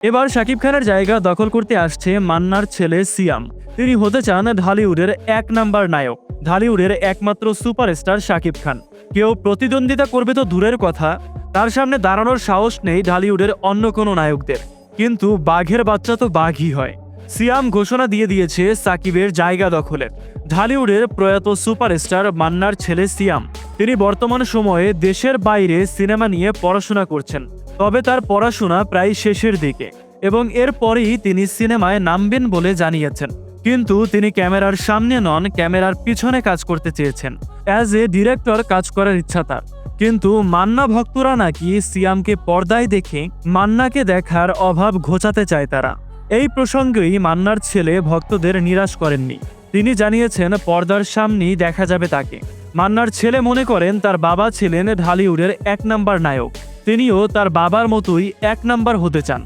এবার শাকিব খানের জায়গা দখল করতে আসছে মান্নার ছেলে সিয়াম। তিনি হতে চান ঢালিউডের ১ নাম্বার নায়ক, ঢালিউডের একমাত্র সুপারস্টার শাকিব খান। কেউ প্রতিদ্বন্দ্বিতা করবে তো দূরের কথা, তার সামনে দাঁড়ানোর সাহস নেই ঢালিউডের অন্য কোনো নায়কদের। কিন্তু বাঘের বাচ্চা তো বাঘই হয়। সিয়াম ঘোষণা দিয়ে দিয়েছে সাকিবের জায়গা দখলের। ঢালিউডের প্রয়াত সুপারস্টার মান্নার ছেলে সিয়াম, তিনি বর্তমান সময়ে দেশের বাইরে সিনেমা নিয়ে পড়াশোনা করছেন। তবে তার পড়াশোনা প্রায় শেষের দিকে এবং এরপরেই তিনি সিনেমায় নামবেন বলে জানিয়েছেন। কিন্তু তিনি ক্যামেরার সামনে নন, ক্যামেরার পিছনে কাজ করতে চেয়েছেন। অ্যাজ এ ডিরেক্টর কাজ করার ইচ্ছা তার। কিন্তু মান্না ভক্তরা নাকি সিয়ামকে পর্দায় দেখে মান্নাকে দেখার অভাব ঘোচাতে চায় তারা। এই প্রসঙ্গেই মান্নার ছেলে ভক্তদের নিরাশ করেননি। তিনি জানিয়েছেন পর্দার সামনেই দেখা যাবে তাকে। মান্নার ছেলে মনে করেন তার বাবা ছিলেন ঢালিউডের ১ নাম্বার নায়ক, তিনিও তার বাবার মতোই ১ নাম্বার হতে চান।